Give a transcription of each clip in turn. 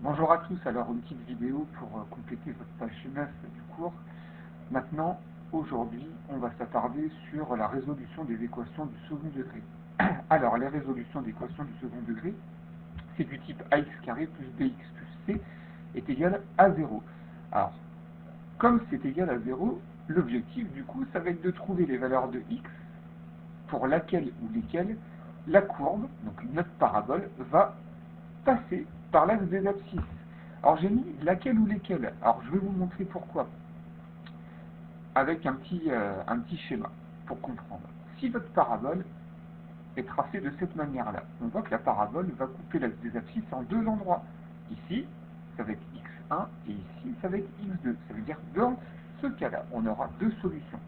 Bonjour à tous, alors une petite vidéo pour compléter votre page 9 du cours. Maintenant, aujourd'hui, on va s'attarder sur la résolution des équations du second degré. Alors, les résolutions d'équations du second degré, c'est du type ax carré plus bx plus c est égal à 0. Alors, comme c'est égal à 0, l'objectif du coup, ça va être de trouver les valeurs de x pour laquelle ou lesquelles la courbe, donc notre parabole, va passer par l'axe des abscisses. Alors j'ai mis laquelle ou lesquelles. Alors je vais vous montrer pourquoi. Avec un petit schéma pour comprendre. Si votre parabole est tracée de cette manière-là, on voit que la parabole va couper l'axe des abscisses en deux endroits. Ici, ça va être x1 et ici, ça va être x2. Ça veut dire que dans ce cas-là, on aura deux solutions.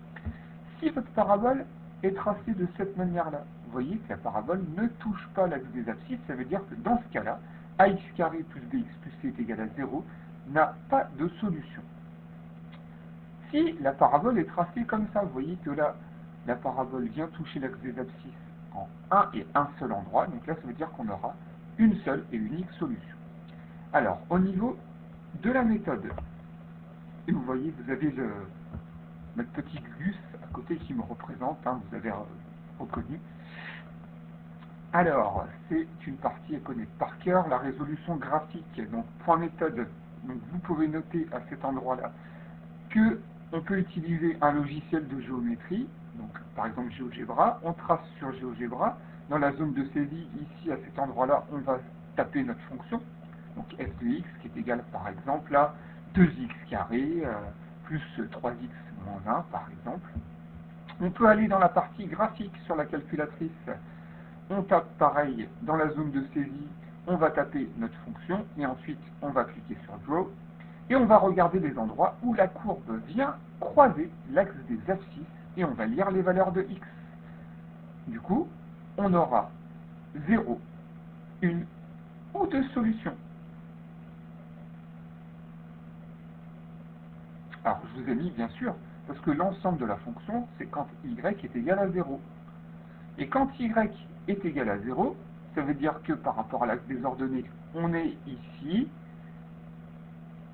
Si votre parabole est tracée de cette manière-là, vous voyez que la parabole ne touche pas l'axe des abscisses, ça veut dire que dans ce cas-là, ax carré plus bx plus c est égal à 0 n'a pas de solution. Si la parabole est tracée comme ça, vous voyez que là, la parabole vient toucher l'axe des abscisses en un et un seul endroit, donc là, ça veut dire qu'on aura une seule et unique solution. Alors, au niveau de la méthode, et vous voyez, vous avez notre petit gus à côté qui me représente, hein, vous avez reconnu. Alors, c'est une partie à connaître par cœur, la résolution graphique. Donc, point méthode, donc vous pouvez noter à cet endroit-là que on peut utiliser un logiciel de géométrie, donc par exemple GeoGebra, on trace sur GeoGebra, dans la zone de saisie, ici à cet endroit-là, on va taper notre fonction, donc f de x qui est égal par exemple à 2x carré plus 3x moins 1 par exemple. On peut aller dans la partie graphique sur la calculatrice, on tape pareil dans la zone de saisie, on va taper notre fonction et ensuite on va cliquer sur Draw et on va regarder les endroits où la courbe vient croiser l'axe des abscisses et on va lire les valeurs de x. Du coup, on aura 0, 1 ou deux solutions. Alors, je vous ai mis bien sûr, parce que l'ensemble de la fonction, c'est quand y est égal à 0. Et quand y est égal à 0, ça veut dire que par rapport à l'axe des ordonnées, on est ici.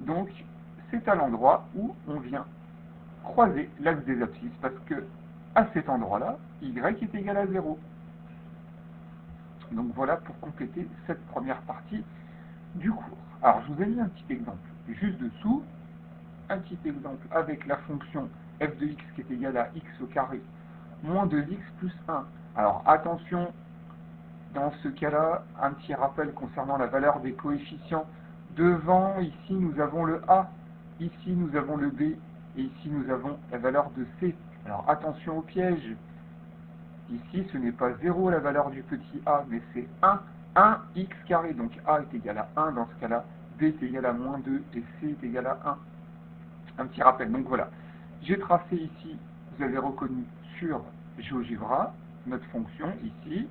Donc, c'est à l'endroit où on vient croiser l'axe des abscisses, parce que à cet endroit-là, y est égal à 0. Donc voilà pour compléter cette première partie du cours. Alors, je vous ai mis un petit exemple juste dessous, un petit exemple avec la fonction f de x qui est égale à x au carré moins 2x plus 1. Alors, attention, dans ce cas-là, un petit rappel concernant la valeur des coefficients. Devant, ici, nous avons le a, ici, nous avons le b, et ici, nous avons la valeur de c. Alors, attention au piège. Ici, ce n'est pas 0 la valeur du petit a, mais c'est 1x carré. Donc, a est égal à 1 dans ce cas-là, b est égal à moins 2, et c est égal à 1. Un petit rappel. Donc, voilà. J'ai tracé ici, vous avez reconnu sur GeoGebra, notre fonction, ici.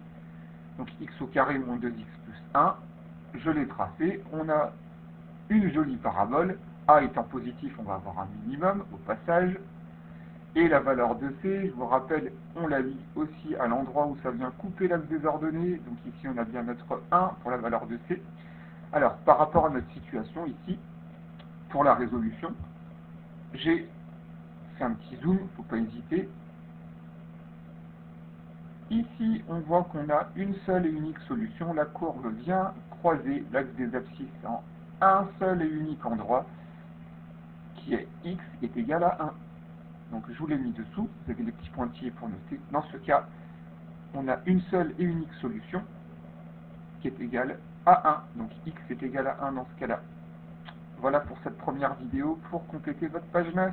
Donc x au carré moins 2x plus 1, je l'ai tracé, on a une jolie parabole, a étant positif, on va avoir un minimum au passage, et la valeur de c, je vous rappelle, on la lit aussi à l'endroit où ça vient couper l'axe des ordonnées, donc ici on a bien notre 1 pour la valeur de c. Alors, par rapport à notre situation ici, pour la résolution, j'ai fait un petit zoom, il ne faut pas hésiter. Ici, on voit qu'on a une seule et unique solution. La courbe vient croiser l'axe des abscisses en un seul et unique endroit, qui est x est égal à 1. Donc je vous l'ai mis dessous, vous avez les petits pointillés pour noter. Dans ce cas, on a une seule et unique solution, qui est égale à 1. Donc x est égal à 1 dans ce cas-là. Voilà pour cette première vidéo pour compléter votre page 9.